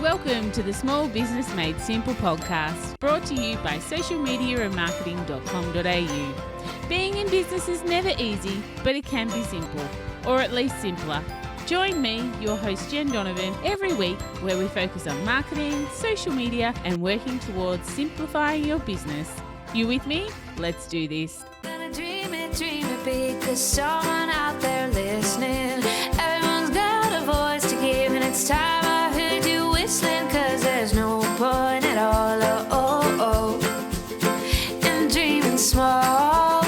Welcome to the Small Business Made Simple podcast, brought to you by socialmediaandmarketing.com.au. Being in business is never easy, but it can be simple, or at least simpler. Join me, your host Jen Donovan, every week where we focus on marketing, social media, and working towards simplifying your business. You with me? Let's do this. Gonna dream it big, 'cause someone out there listening. Everyone's got a voice to give, and it's time I heard you whistling, 'cause there's no point at all, in dreaming small.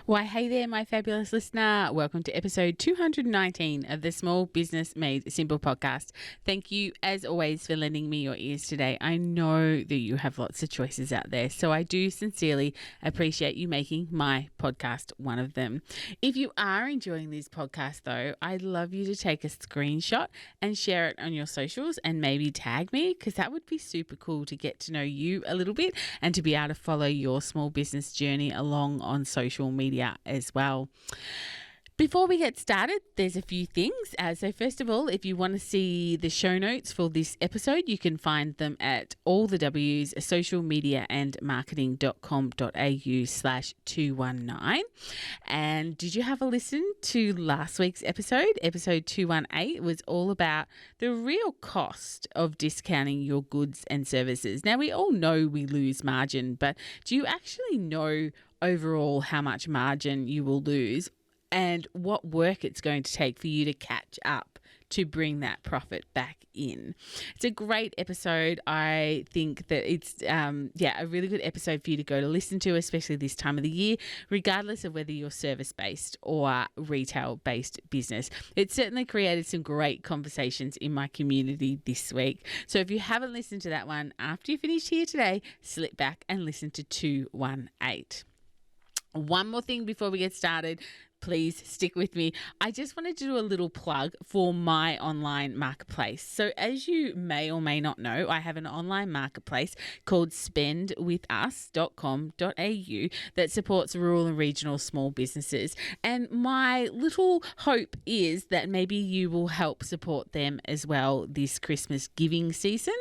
Why, hey there, my fabulous listener. Welcome to episode 219 of the Small Business Made Simple podcast. Thank you, as always, for lending me your ears today. I know that you have lots of choices out there, so I do sincerely appreciate you making my podcast one of them. If you are enjoying this podcast, though, I'd love you to take a screenshot and share it on your socials and maybe tag me, because that would be super cool to get to know you a little bit and to be able to follow your small business journey along on social media as well. Before we get started, there's a few things. So first of all, if you want to see the show notes for this episode, you can find them at all the W's, socialmediaandmarketing.com.au/219. And did you have a listen to last week's episode? Episode 218 was all about the real cost of discounting your goods and services. Now, we all know we lose margin, but do you actually know overall how much margin you will lose and what work it's going to take for you to catch up to bring that profit back in? It's a great episode. I think that it's a really good episode for you to go to listen to, especially this time of the year, regardless of whether you're service-based or retail-based business. It certainly created some great conversations in my community this week. So if you haven't listened to that one, after you finish here today, slip back and listen to 218. One more thing before we get started. Please stick with me. I just wanted to do a little plug for my online marketplace. So as you may or may not know, I have an online marketplace called spendwithus.com.au that supports rural and regional small businesses. And my little hope is that maybe you will help support them as well this Christmas giving season.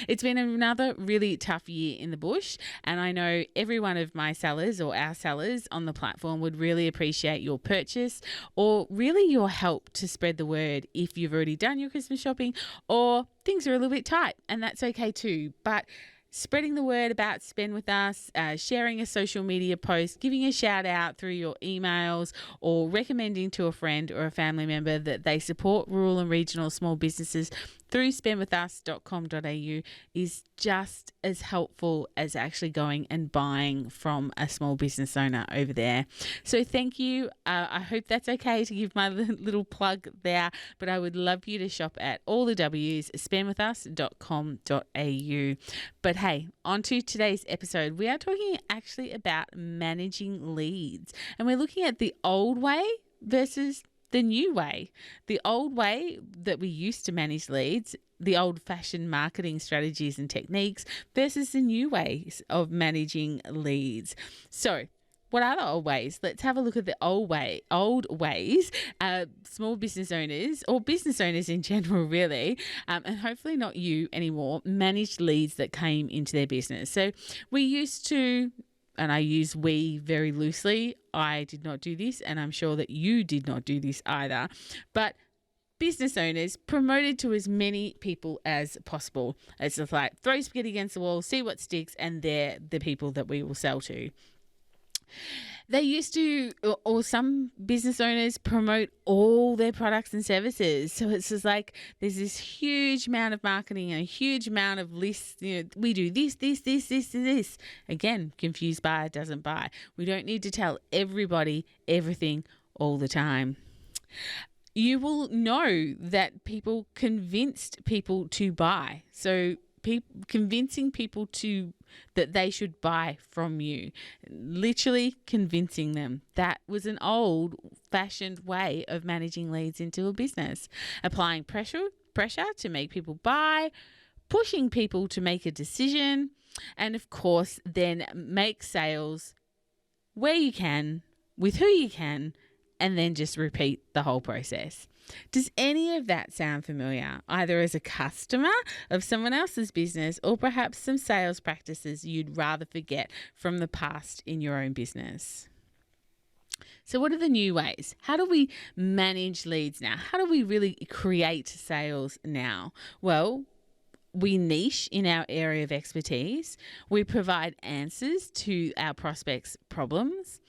It's been another really tough year in the bush, and I know every one of my sellers or our sellers on the platform would really appreciate your purchase or really your help to spread the word if you've already done your Christmas shopping or things are a little bit tight, and that's okay too. But spreading the word about Spend With Us, sharing a social media post, giving a shout out through your emails, or recommending to a friend or a family member that they support rural and regional small businesses through spendwithus.com.au is just as helpful as actually going and buying from a small business owner over there. So thank you. I hope that's okay to give my little plug there, but I would love you to shop at all the W's, spendwithus.com.au. But hey, on to today's episode. We are talking actually about managing leads, and we're looking at the old way versus the new way. The old way that we used to manage leads, the old-fashioned marketing strategies and techniques, versus the new ways of managing leads. So what are the old ways? Let's have a look at the old ways. Small business owners, or business owners in general, really, and hopefully not you anymore, managed leads that came into their business. So we used to, and I use we very loosely, I did not do this, and I'm sure that you did not do this either, but business owners promoted to as many people as possible. It's just like throw spaghetti against the wall, see what sticks, and they're the people that we will sell to. They used to, or some business owners promote all their products and services. So it's just like there's this huge amount of marketing and a huge amount of lists. We do this, and this. Again, confused buyer doesn't buy. We don't need to tell everybody everything all the time. You will know that people convinced people to buy. So convincing people that they should buy from you, literally convincing them. That was an old-fashioned way of managing leads into a business. Applying pressure to make people buy, pushing people to make a decision, and of course then make sales where you can, with who you can, and then just repeat the whole process. Does any of that sound familiar, either as a customer of someone else's business or perhaps some sales practices you'd rather forget from the past in your own business? So what are the new ways? How do we manage leads now? How do we really create sales now? Well, we niche in our area of expertise. We provide answers to our prospects' problems.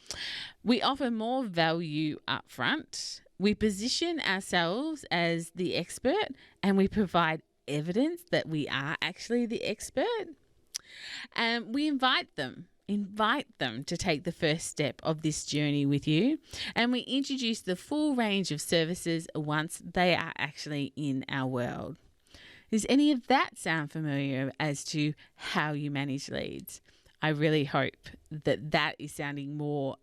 We offer more value upfront. We position ourselves as the expert, and we provide evidence that we are actually the expert. And we invite them to take the first step of this journey with you. And we introduce the full range of services once they are actually in our world. Does any of that sound familiar as to how you manage leads? I really hope that is sounding more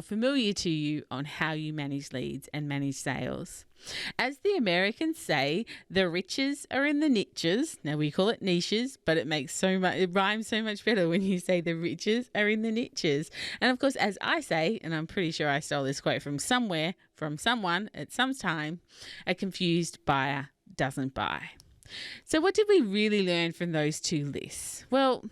familiar to you on how you manage leads and manage sales. As the Americans say, the riches are in the niches. Now we call it niches, but it rhymes so much better when you say the riches are in the niches. And of course, as I say, and I'm pretty sure I stole this quote from somewhere, from someone at some time, a confused buyer doesn't buy. So what did we really learn from those two lists? Well,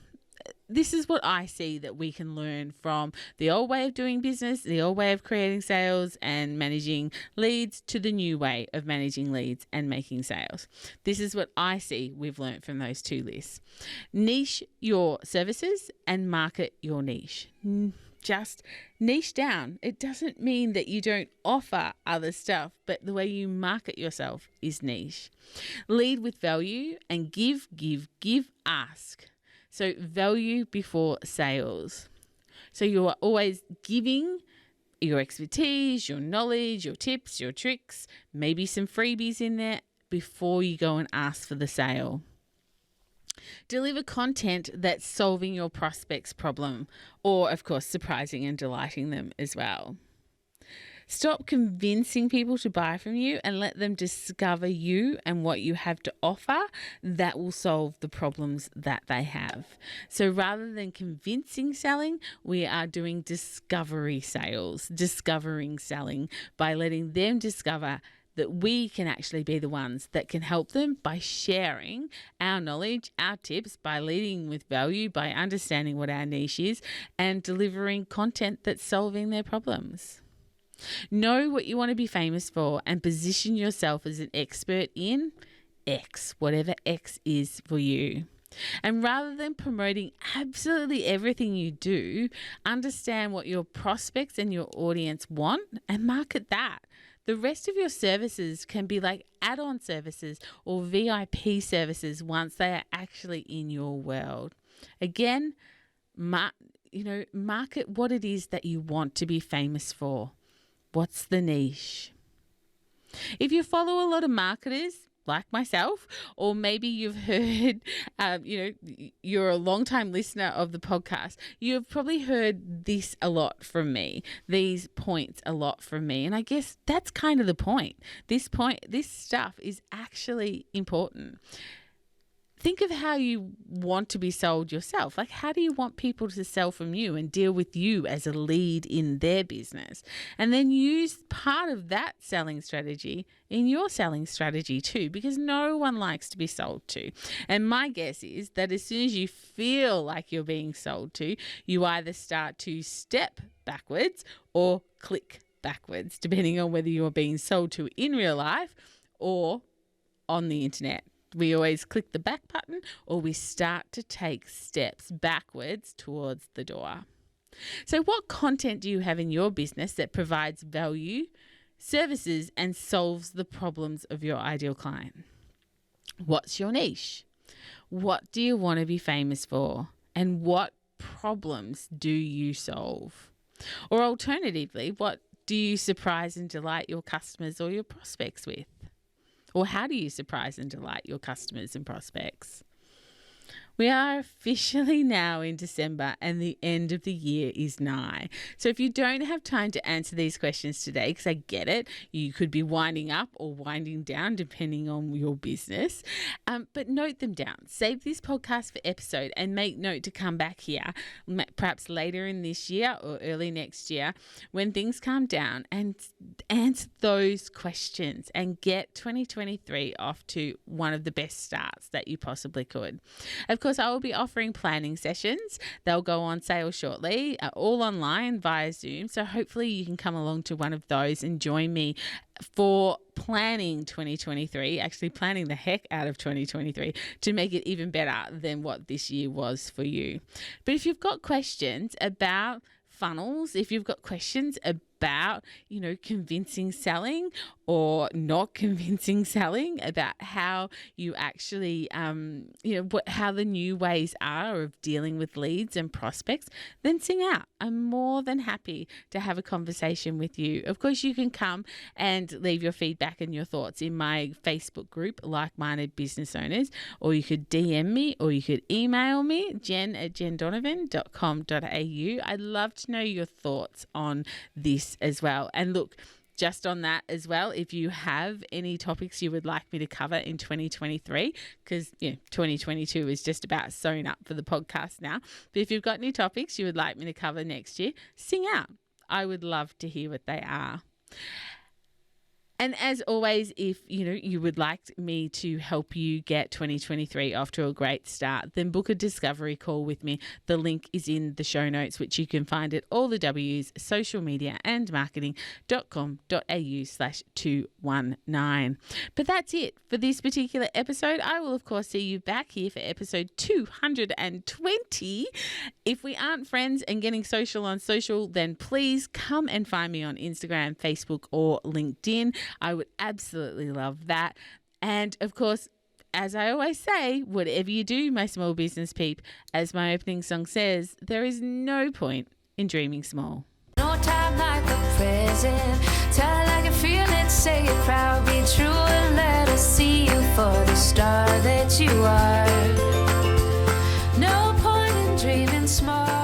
this is what I see that we can learn from the old way of doing business, the old way of creating sales and managing leads, to the new way of managing leads and making sales. This is what I see we've learned from those two lists. Niche your services and market your niche. Just niche down. It doesn't mean that you don't offer other stuff, but the way you market yourself is niche. Lead with value and give, ask. So value before sales. So you are always giving your expertise, your knowledge, your tips, your tricks, maybe some freebies in there before you go and ask for the sale. Deliver content that's solving your prospect's problem, or of course surprising and delighting them as well. Stop convincing people to buy from you and let them discover you and what you have to offer that will solve the problems that they have. So rather than convincing selling, we are doing discovery sales, discovering selling by letting them discover that we can actually be the ones that can help them by sharing our knowledge, our tips, by leading with value, by understanding what our niche is, and delivering content that's solving their problems. Know what you want to be famous for and position yourself as an expert in X, whatever X is for you. And rather than promoting absolutely everything you do, understand what your prospects and your audience want and market that. The rest of your services can be like add-on services or VIP services once they are actually in your world. Again, market what it is that you want to be famous for. What's the niche? If you follow a lot of marketers like myself, or maybe you've heard, you're a long-time listener of the podcast, you've probably heard this a lot from me, these points a lot from me. And I guess that's kind of the point. This stuff is actually important. Think of how you want to be sold yourself. Like, how do you want people to sell from you and deal with you as a lead in their business? And then use part of that selling strategy in your selling strategy too, because no one likes to be sold to. And my guess is that as soon as you feel like you're being sold to, you either start to step backwards or click backwards, depending on whether you're being sold to in real life or on the internet. We always click the back button, or we start to take steps backwards towards the door. So what content do you have in your business that provides value, services, and solves the problems of your ideal client? What's your niche? What do you want to be famous for? And what problems do you solve? Or alternatively, what do you surprise and delight your customers or your prospects with? Or how do you surprise and delight your customers and prospects? We are officially now in December and the end of the year is nigh. So if you don't have time to answer these questions today, because I get it, you could be winding up or winding down depending on your business, but note them down. Save this podcast for episode and make note to come back here, perhaps later in this year or early next year when things calm down, and answer those questions and get 2023 off to one of the best starts that you possibly could. Of course, I will be offering planning sessions. They'll go on sale shortly, all online via Zoom. So hopefully you can come along to one of those and join me for planning 2023, actually planning the heck out of 2023 to make it even better than what this year was for you. But if you've got questions about funnels, if you've got questions about, convincing selling or not convincing selling, about how you actually, how the new ways are of dealing with leads and prospects, then sing out. I'm more than happy to have a conversation with you. Of course, you can come and leave your feedback and your thoughts in my Facebook group, Like-Minded Business Owners, or you could DM me or you could email me, jen@jendonovan.com.au. I'd love to know your thoughts on this as well. And look, just on that as well, if you have any topics you would like me to cover in 2023, because 2022 is just about sewn up for the podcast now. But if you've got any topics you would like me to cover next year, sing out. I would love to hear what they are. And as always, if you would like me to help you get 2023 off to a great start, then book a discovery call with me. The link is in the show notes, which you can find at allthews, social media and marketing.com.au/219. But that's it for this particular episode. I will, of course, see you back here for episode 220. If we aren't friends and getting social on social, then please come and find me on Instagram, Facebook or LinkedIn. I would absolutely love that. And of course, as I always say, whatever you do, my small business peep, as my opening song says, there is no point in dreaming small. No time like the present. Tell it like you feel it, say it proud, be true, and let us see you for the star that you are. No point in dreaming small.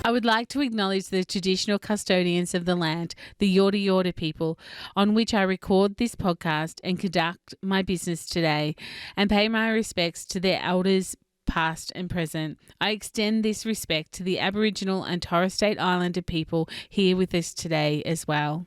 I would like to acknowledge the traditional custodians of the land, the Yorta Yorta people, on which I record this podcast and conduct my business today, and pay my respects to their elders, past and present. I extend this respect to the Aboriginal and Torres Strait Islander people here with us today as well.